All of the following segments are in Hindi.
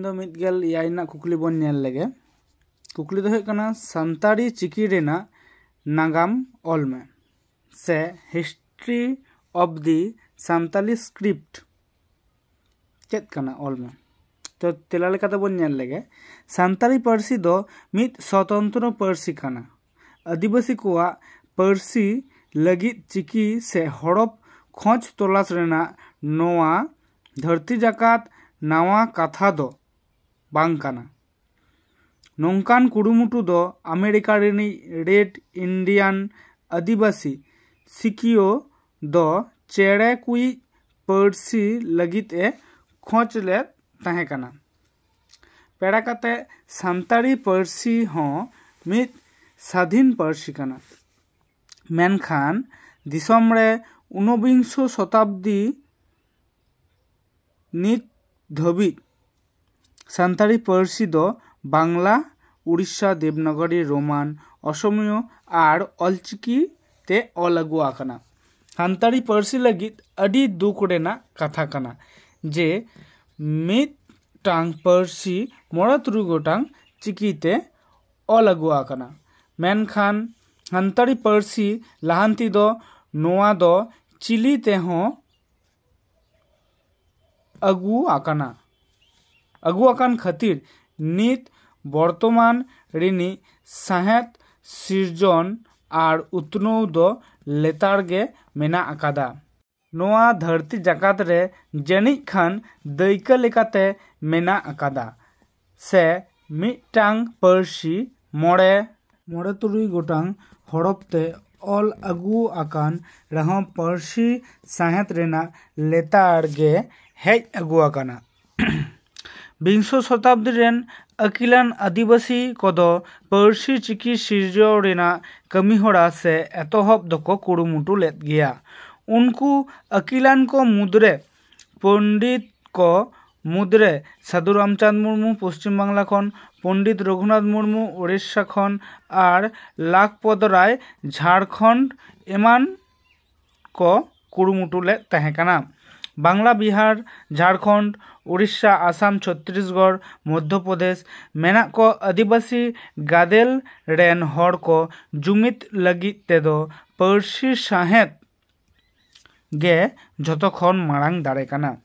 दो मिदगेल एयाय ना कुकली बन नेल लेगे। कुकली दो हुयुग कना सान्ताड़ी चिकी रेना नागाम ऑल में से हिस्ट्री ऑफ दी सान्ताली स्क्रिप्ट चेद कना ऑल में। तो तेला लेका बन नेल लेगे। सान्ताड़ी पार्सी दो मिद स्वतंत्र पार्सी कना। आदिवासी कोआ पार्सी लगी चिकी से हड़प खोज तलाश रेना नोआ धरती जाकात नावा कथा दो बांग कना। नोंकान कुरुमुटु दो अमेरिका रेनी रेड इंडियन आदिवासी सिकियो दो चेड़े कुई पार्सी लगित ए खोज ले ताहे कना। पेड़ा काते सान्ताड़ी पार्सी हों मिद स्वाधीन पार्सी कना। मेनखान दिसम रे 19 शताब्दी नित धबी सान्ताड़ी पार्सी दो बांग्ला उड़ीसा देवनागरी रोमान असमिया और अलचिकी ते ऑल अगु आकना। सान्ताड़ी पार्सी लगित अडी दुख रेना कथा कना जे मिद टांग पार्सी 3 गोटांग चिकी ते ऑल अगु आकना। मेनखान सान्ताड़ी पार्सी लहांती दो नोआ दो चिली ते हों अगु आकान खातिर नित बर्तमान रिनी साहेत सिरजन और उतनौ दो लेतारगे मेना आकादा। नोआ धरती जाकात रे जनिक खान दायका लेकाते मेना आकादा से मिदटांग पार्सी मोड़े 3 गोटांग हड़पते ऑल अगु आकान रहों पार्सी साहेत रेना लेतारगे हेज अगु आकाना। 20 शताब्दी रेन अकिलान आदिवासी कोदो पार्सी चिकी सिरजाव रेना कमी होड़ा से एतोहब दको कुरुमुटु लेत गया। उनको अकिलान को मुद्रे पंडित को मुद्रे साधु रामचांद मुर्मू पश्चिम बांगला खन पंडित रघुनाथ मुर्मू उड़ीसा खन और लाखपद राय झारखंड एमान को कुरुमुटु ले ताहे कना। बांग्ला बिहार झारखंड उड़ीसा आसाम छत्तीसगढ़ मध्य प्रदेश मेना को आदिवासी गादेल रेन हर को जुमित लगी तेदो पार्सी साहेत गे जतो खन मारांग दाड़े कना।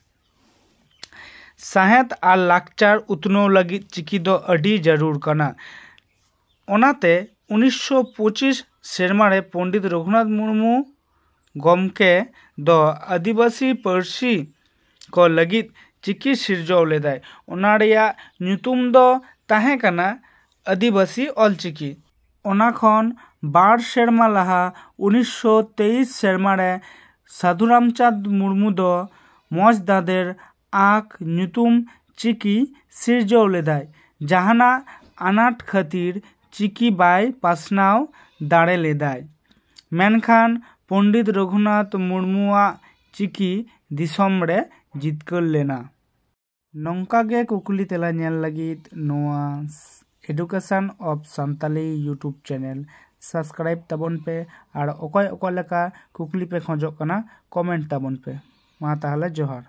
साहेत और लाकचार उतनो लगी चिकी दो अडी जरूर कना। ओनाते 1925 सेरमारे पंडित रघुनाथ मुर्मू गमके दो आदिवासी पार्सी को लगित चिकी सिरजाव लेदाय। ओना रेया ᱧᱩᱛᱩᱢ दो ताहे कना आदिवासी अलचिकी। ओना खन 2 सेरमा लहा 1923 सेरमारे साधु रामचांद मुर्मू दो मौज दादेर आक ᱧᱩᱛᱩᱢ चिकी सिरजाव लेदाय। जहाना आनाट खातिर चिकी बाय पासनाव दाड़े लेदाय। मेनखान पंडित रघुनाथ मुर्मुआ चिकी दिसम रे जितकर लेना। नौकागे कुकली तेला नेल लगित नोआ education of Santali YouTube channel subscribe ताबन पे और ओकय ओकय लेका कुकली पे खोजो कना कमेंट ताबन पे। मा ताहले जोहार।